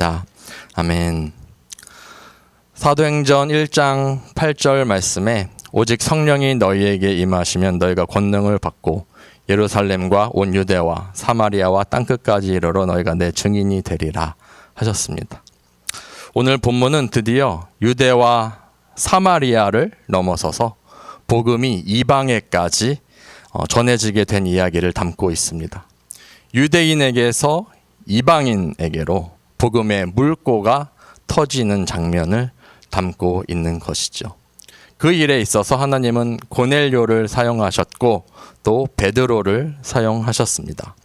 기도합니다. 아멘. 사도행전 1장 8절 말씀에 오직 성령이 너희에게 임하시면 너희가 권능을 받고 예루살렘과 온 유대와 사마리아와 땅끝까지 이르러 너희가 내 증인이 되리라 하셨습니다. 오늘 본문은 드디어 유대와 사마리아를 넘어서서 복음이 이방에까지 전해지게 된 이야기를 담고 있습니다. 유대인에게서 이방인에게로 복음의 물꼬가 터지는 장면을 담고 있는 것이죠. 그 일에 있어서 하나님은 고넬료를 사용하셨고 또 베드로를 사용하셨습니다.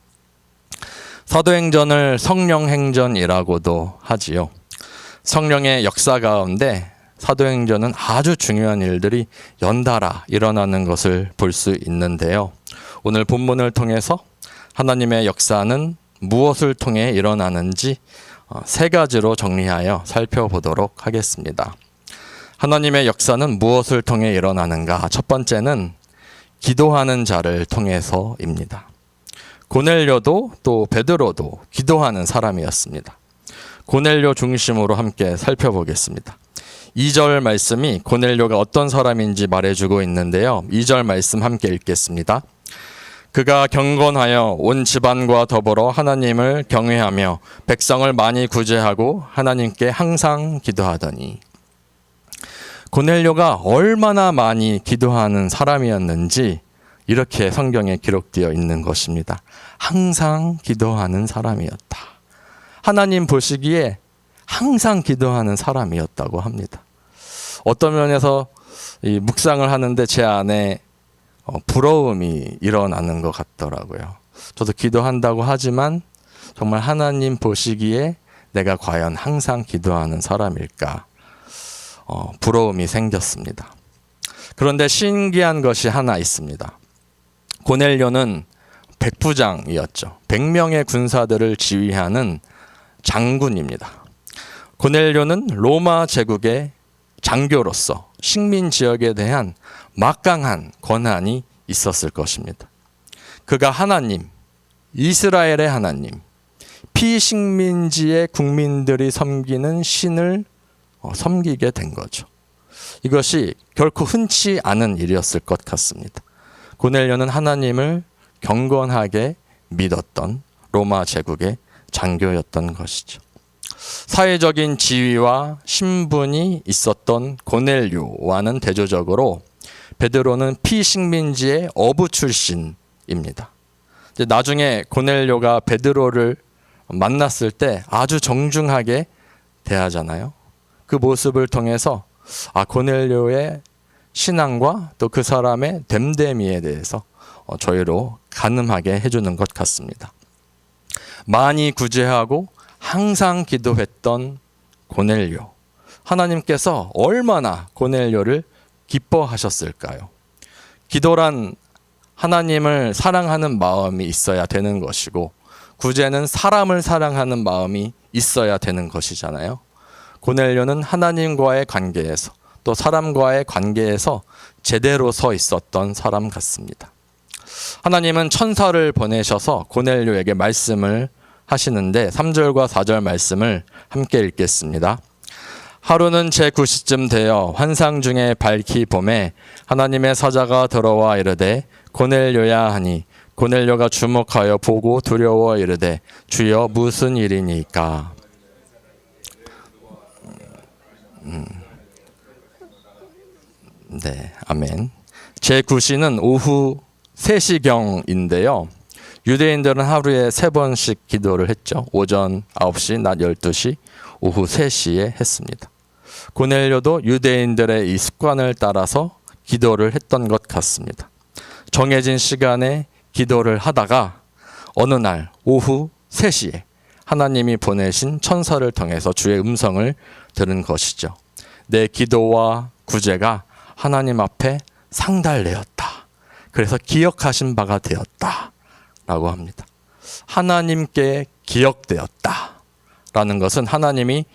사도행전을 성령행전이라고도 하지요. 성령의 역사 가운데 사도행전은 아주 중요한 일들이 연달아 일어나는 것을 볼 수 있는데요. 오늘 본문을 통해서 하나님의 역사는 무엇을 통해 일어나는지 세 가지로 정리하여 살펴보도록 하겠습니다. 하나님의 역사는 무엇을 통해 일어나는가? 첫 번째는 기도하는 자를 통해서입니다. 고넬료도 또 베드로도 기도하는 사람이었습니다. 고넬료 중심으로 함께 살펴보겠습니다. 2절 말씀이 고넬료가 어떤 사람인지 말해주고 있는데요. 2절 말씀 함께 읽겠습니다. 그가 경건하여 온 집안과 더불어 하나님을 경외하며 백성을 많이 구제하고 하나님께 항상 기도하더니. 고넬료가 얼마나 많이 기도하는 사람이었는지 이렇게 성경에 기록되어 있는 것입니다. 항상 기도하는 사람이었다. 하나님 보시기에 항상 기도하는 사람이었다고 합니다. 어떤 면에서 이 묵상을 하는데 제 안에 부러움이 일어나는 것 같더라고요. 저도 기도한다고 하지만 정말 하나님 보시기에 내가 과연 항상 기도하는 사람일까? 부러움이 생겼습니다. 그런데 신기한 것이 하나 있습니다. 고넬료는 백부장이었죠. 100명의 군사들을 지휘하는 장군입니다. 고넬료는 로마 제국의 장교로서 식민 지역에 대한 막강한 권한이 있었을 것입니다. 그가 하나님, 이스라엘의 하나님, 피식민지의 국민들이 섬기는 신을 섬기게 된 거죠. 이것이 결코 흔치 않은 일이었을 것 같습니다. 고넬료는 하나님을 경건하게 믿었던 로마 제국의 장교였던 것이죠. 사회적인 지위와 신분이 있었던 고넬료와는 대조적으로 베드로는 피식민지의 어부 출신입니다. 나중에 고넬료가 베드로를 만났을 때 아주 정중하게 대하잖아요. 그 모습을 통해서 고넬료의 신앙과 또 그 사람의 됨됨이에 대해서 저희로 가늠하게 해주는 것 같습니다. 많이 구제하고 항상 기도했던 고넬료. 하나님께서 얼마나 고넬료를 기뻐하셨을까요? 기도란 하나님을 사랑하는 마음이 있어야 되는 것이고 구제는 사람을 사랑하는 마음이 있어야 되는 것이잖아요. 고넬료는 하나님과의 관계에서 또 사람과의 관계에서 제대로 서 있었던 사람 같습니다. 하나님은 천사를 보내셔서 고넬료에게 말씀을 하시는데 3절과 4절 말씀을 함께 읽겠습니다. 하루는 제9시쯤 되어 환상 중에 밝히 봄에 하나님의 사자가 들어와 이르되 고넬료야 하니 고넬료가 주목하여 보고 두려워 이르되 주여 무슨 일이니까. 네, 아멘. 제9시는 오후 3시경인데요. 유대인들은 하루에 3번씩 기도를 했죠. 오전 9시, 낮 12시, 오후 3시에 했습니다. 고넬료도 유대인들의 이 습관을 따라서 기도를 했던 것 같습니다. 정해진 시간에 기도를 하다가 어느 날 오후 3시에 하나님이 보내신 천사를 통해서 주의 음성을 들은 것이죠. 내 기도와 구제가 하나님 앞에 상달되었다. 그래서 기억하신 바가 되었다. 라고 합니다. 하나님께 기억되었다. 라는 것은 하나님이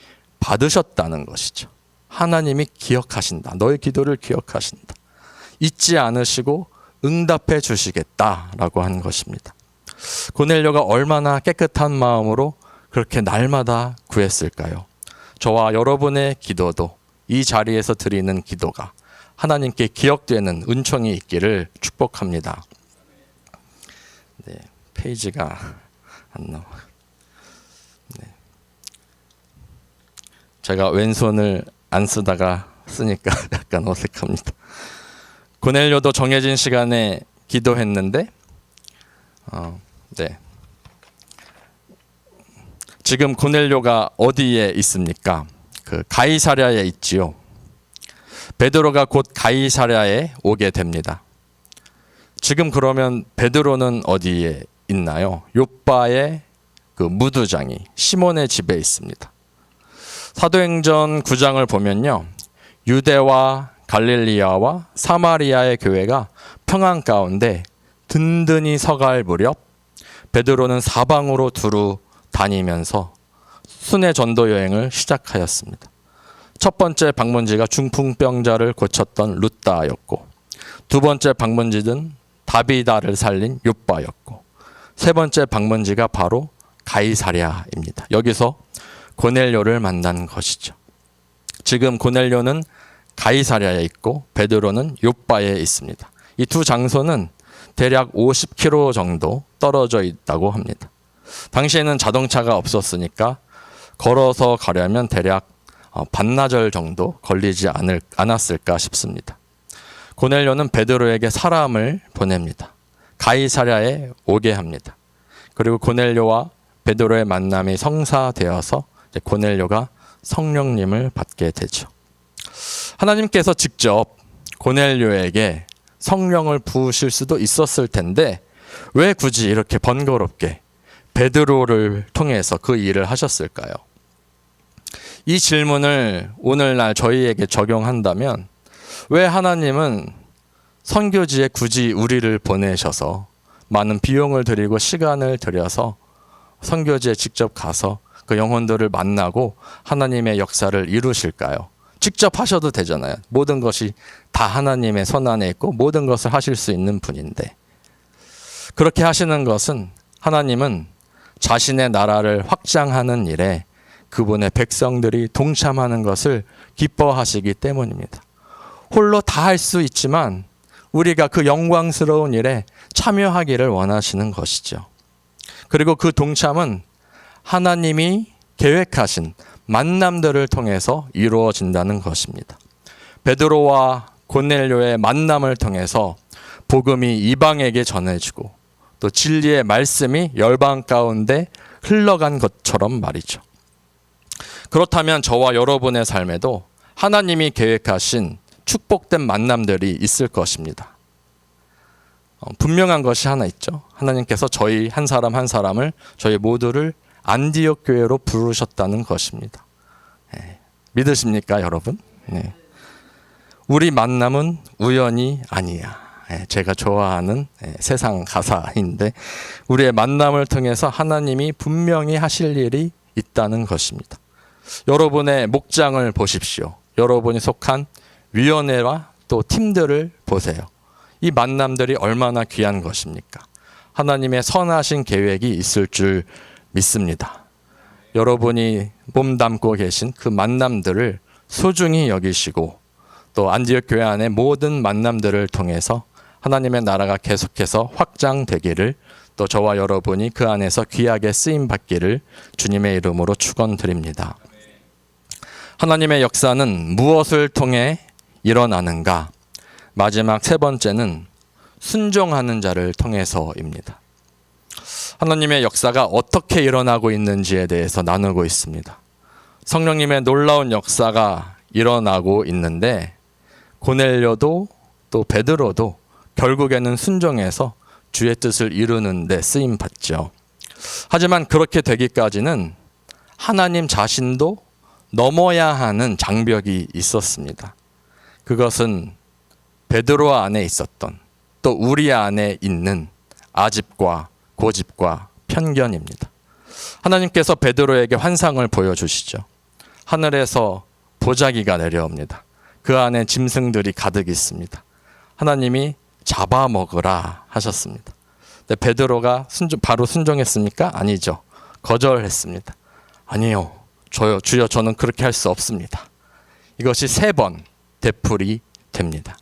받으셨다는 것이죠. 하나님이 기억하신다. 너의 기도를 기억하신다. 잊지 않으시고 응답해 주시겠다라고 한 것입니다. 고넬료가 얼마나 깨끗한 마음으로 그렇게 날마다 구했을까요? 저와 여러분의 기도도 이 자리에서 드리는 기도가 하나님께 기억되는 은총이 있기를 축복합니다. 네, 페이지가 안 나와. 네. 제가 왼손을 안 쓰다가 쓰니까 약간 어색합니다. 고넬료도 정해진 시간에 기도했는데, 네. 지금 고넬료가 어디에 있습니까? 그 가이사랴에 있지요. 베드로가 곧 가이사랴에 오게 됩니다. 지금 그러면 베드로는 어디에 있나요? 욥바의 그 무두장이 시몬의 집에 있습니다. 사도행전 9장을 보면요, 유대와 갈릴리아와 사마리아의 교회가 평안 가운데 든든히 서갈 무렵 베드로는 사방으로 두루 다니면서 순회 전도 여행을 시작하였습니다. 첫 번째 방문지가 중풍병자를 고쳤던 룻다였고, 두 번째 방문지는 다비다를 살린 욥바였고, 세 번째 방문지가 바로 가이사랴입니다. 여기서 고넬료를 만난 것이죠. 지금 고넬료는 가이사랴에 있고 베드로는 욥바에 있습니다. 이 두 장소는 대략 50km 정도 떨어져 있다고 합니다. 당시에는 자동차가 없었으니까 걸어서 가려면 대략 반나절 정도 걸리지 않았을까 싶습니다. 고넬료는 베드로에게 사람을 보냅니다. 가이사랴에 오게 합니다. 그리고 고넬료와 베드로의 만남이 성사되어서 고넬료가 성령님을 받게 되죠. 하나님께서 직접 고넬료에게 성령을 부으실 수도 있었을 텐데 왜 굳이 이렇게 번거롭게 베드로를 통해서 그 일을 하셨을까요? 이 질문을 오늘날 저희에게 적용한다면 왜 하나님은 선교지에 굳이 우리를 보내셔서 많은 비용을 들이고 시간을 들여서 선교지에 직접 가서 그 영혼들을 만나고 하나님의 역사를 이루실까요? 직접 하셔도 되잖아요. 모든 것이 다 하나님의 손 안에 있고 모든 것을 하실 수 있는 분인데, 그렇게 하시는 것은 하나님은 자신의 나라를 확장하는 일에 그분의 백성들이 동참하는 것을 기뻐하시기 때문입니다. 홀로 다 할 수 있지만 우리가 그 영광스러운 일에 참여하기를 원하시는 것이죠. 그리고 그 동참은 하나님이 계획하신 만남들을 통해서 이루어진다는 것입니다. 베드로와 고넬료의 만남을 통해서 복음이 이방에게 전해지고 또 진리의 말씀이 열방 가운데 흘러간 것처럼 말이죠. 그렇다면 저와 여러분의 삶에도 하나님이 계획하신 축복된 만남들이 있을 것입니다. 분명한 것이 하나 있죠. 하나님께서 저희 한 사람 한 사람을, 저희 모두를 안디옥 교회로 부르셨다는 것입니다. 네. 믿으십니까, 여러분? 네. 우리 만남은 우연이 아니야. 네. 제가 좋아하는 세상 가사인데, 우리의 만남을 통해서 하나님이 분명히 하실 일이 있다는 것입니다. 여러분의 목장을 보십시오. 여러분이 속한 위원회와 또 팀들을 보세요. 이 만남들이 얼마나 귀한 것입니까? 하나님의 선하신 계획이 있을 줄 믿습니다. 여러분이 몸담고 계신 그 만남들을 소중히 여기시고 또 안디옥 교회 안의 모든 만남들을 통해서 하나님의 나라가 계속해서 확장되기를, 또 저와 여러분이 그 안에서 귀하게 쓰임 받기를 주님의 이름으로 축원드립니다. 하나님의 역사는 무엇을 통해 일어나는가? 마지막 세 번째는 순종하는 자를 통해서입니다. 하나님의 역사가 어떻게 일어나고 있는지에 대해서 나누고 있습니다. 성령님의 놀라운 역사가 일어나고 있는데, 고넬료도 또 베드로도 결국에는 순종해서 주의 뜻을 이루는 데 쓰임 받죠. 하지만 그렇게 되기까지는 하나님 자신도 넘어야 하는 장벽이 있었습니다. 그것은 베드로 안에 있었던, 또 우리 안에 있는 아집과 고집과 편견입니다. 하나님께서 베드로에게 환상을 보여주시죠. 하늘에서 보자기가 내려옵니다. 그 안에 짐승들이 가득 있습니다. 하나님이 잡아먹으라 하셨습니다. 근데 베드로가 바로 순종했습니까? 아니죠. 거절했습니다. 아니요, 주여 저는 그렇게 할 수 없습니다. 이것이 3번 되풀이 됩니다.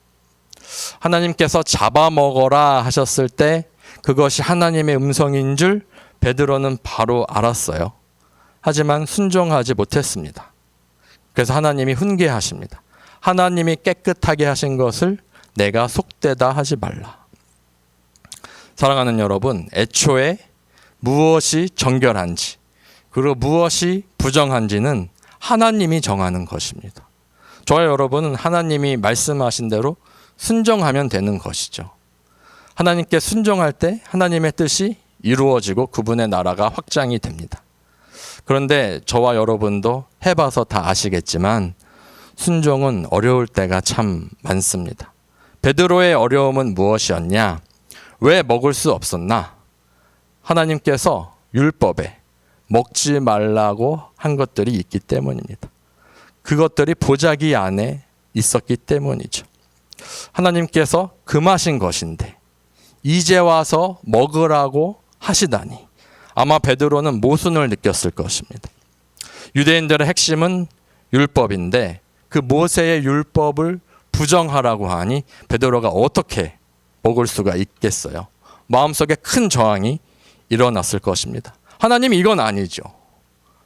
하나님께서 잡아먹어라 하셨을 때 그것이 하나님의 음성인 줄 베드로는 바로 알았어요. 하지만 순종하지 못했습니다. 그래서 하나님이 훈계하십니다. 하나님이 깨끗하게 하신 것을 내가 속되다 하지 말라. 사랑하는 여러분, 애초에 무엇이 정결한지 그리고 무엇이 부정한지는 하나님이 정하는 것입니다. 저와 여러분은 하나님이 말씀하신 대로 순종하면 되는 것이죠. 하나님께 순종할 때 하나님의 뜻이 이루어지고 그분의 나라가 확장이 됩니다. 그런데 저와 여러분도 해봐서 다 아시겠지만 순종은 어려울 때가 참 많습니다. 베드로의 어려움은 무엇이었냐? 왜 먹을 수 없었나? 하나님께서 율법에 먹지 말라고 한 것들이 있기 때문입니다. 그것들이 보자기 안에 있었기 때문이죠. 하나님께서 금하신 것인데 이제 와서 먹으라고 하시다니 아마 베드로는 모순을 느꼈을 것입니다. 유대인들의 핵심은 율법인데 그 모세의 율법을 부정하라고 하니 베드로가 어떻게 먹을 수가 있겠어요? 마음속에 큰 저항이 일어났을 것입니다. 하나님 이건 아니죠.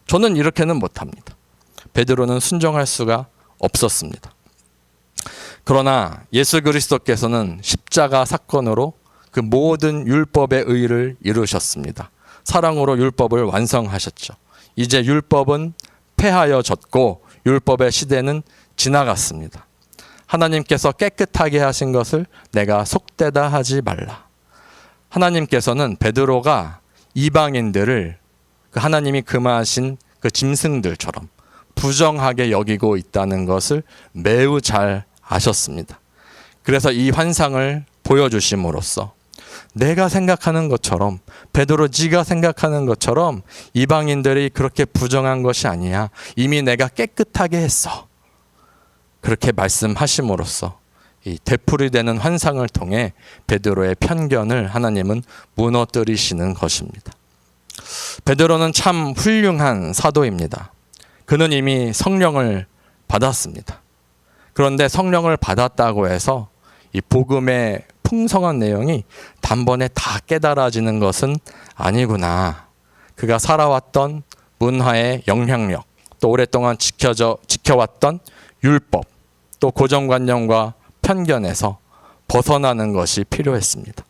저는 이렇게는 못합니다. 베드로는 순종할 수가 없었습니다. 그러나 예수 그리스도께서는 십자가 사건으로 그 모든 율법의 의를 이루셨습니다. 사랑으로 율법을 완성하셨죠. 이제 율법은 폐하여졌고 율법의 시대는 지나갔습니다. 하나님께서 깨끗하게 하신 것을 내가 속되다 하지 말라. 하나님께서는 베드로가 이방인들을 그 하나님이 금하신 그 짐승들처럼 부정하게 여기고 있다는 것을 매우 잘 아셨습니다. 그래서 이 환상을 보여주심으로써 내가 생각하는 것처럼 베드로 네가 생각하는 것처럼 이방인들이 그렇게 부정한 것이 아니야. 이미 내가 깨끗하게 했어. 그렇게 말씀하심으로써 이 되풀이되는 환상을 통해 베드로의 편견을 하나님은 무너뜨리시는 것입니다. 베드로는 참 훌륭한 사도입니다. 그는 이미 성령을 받았습니다. 그런데 성령을 받았다고 해서 이 복음의 풍성한 내용이 단번에 다 깨달아지는 것은 아니구나. 그가 살아왔던 문화의 영향력, 또 오랫동안 지켜왔던 율법, 또 고정관념과 편견에서 벗어나는 것이 필요했습니다.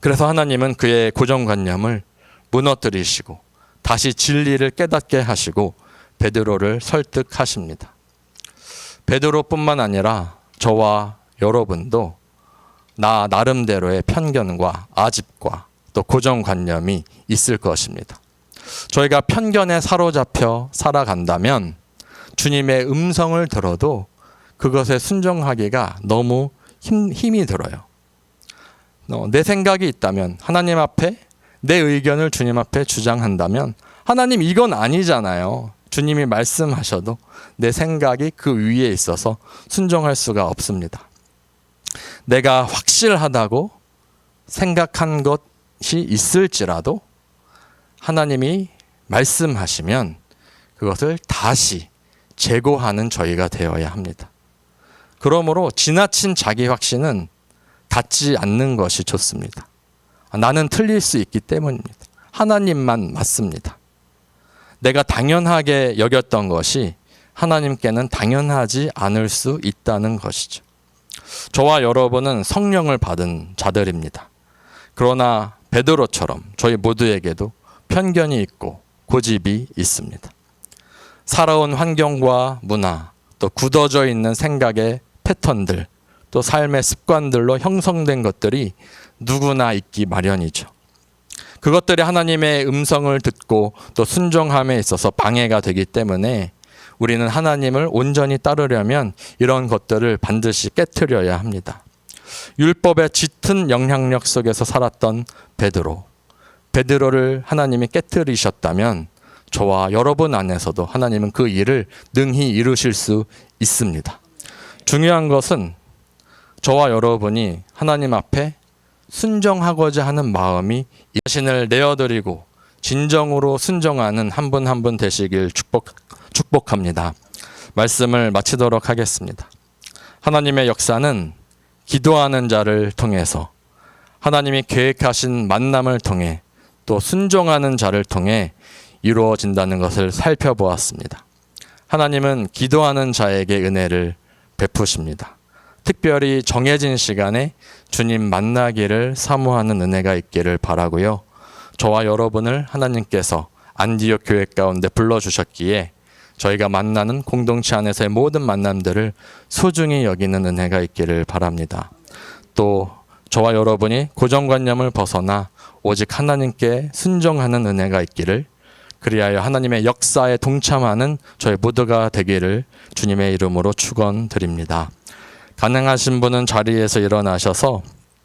그래서 하나님은 그의 고정관념을 무너뜨리시고 다시 진리를 깨닫게 하시고 베드로를 설득하십니다. 베드로뿐만 아니라 저와 여러분도 나 나름대로의 편견과 아집과 또 고정관념이 있을 것입니다. 저희가 편견에 사로잡혀 살아간다면 주님의 음성을 들어도 그것에 순종하기가 너무 힘이 들어요. 내 생각이 있다면 하나님 앞에 내 의견을 주님 앞에 주장한다면 하나님 이건 아니잖아요. 주님이 말씀하셔도 내 생각이 그 위에 있어서 순종할 수가 없습니다. 내가 확실하다고 생각한 것이 있을지라도 하나님이 말씀하시면 그것을 다시 재고하는 저희가 되어야 합니다. 그러므로 지나친 자기 확신은 갖지 않는 것이 좋습니다. 나는 틀릴 수 있기 때문입니다. 하나님만 맞습니다. 내가 당연하게 여겼던 것이 하나님께는 당연하지 않을 수 있다는 것이죠. 저와 여러분은 성령을 받은 자들입니다. 그러나 베드로처럼 저희 모두에게도 편견이 있고 고집이 있습니다. 살아온 환경과 문화, 또 굳어져 있는 생각의 패턴들, 또 삶의 습관들로 형성된 것들이 누구나 있기 마련이죠. 그것들이 하나님의 음성을 듣고 또 순종함에 있어서 방해가 되기 때문에 우리는 하나님을 온전히 따르려면 이런 것들을 반드시 깨트려야 합니다. 율법의 짙은 영향력 속에서 살았던 베드로를 하나님이 깨트리셨다면 저와 여러분 안에서도 하나님은 그 일을 능히 이루실 수 있습니다. 중요한 것은 저와 여러분이 하나님 앞에 순종하고자 하는 마음이 자신을 내어드리고 진정으로 순종하는 한 분 한 분 되시길 축복합니다. 말씀을 마치도록 하겠습니다. 하나님의 역사는 기도하는 자를 통해서, 하나님이 계획하신 만남을 통해, 또 순종하는 자를 통해 이루어진다는 것을 살펴보았습니다. 하나님은 기도하는 자에게 은혜를 베푸십니다. 특별히 정해진 시간에 주님 만나기를 사모하는 은혜가 있기를 바라고요. 저와 여러분을 하나님께서 안디옥 교회 가운데 불러주셨기에 저희가 만나는 공동체 안에서의 모든 만남들을 소중히 여기는 은혜가 있기를 바랍니다. 또 저와 여러분이 고정관념을 벗어나 오직 하나님께 순종하는 은혜가 있기를, 그리하여 하나님의 역사에 동참하는 저희 모두가 되기를 주님의 이름으로 축원드립니다. 가능하신 분은 자리에서 일어나셔서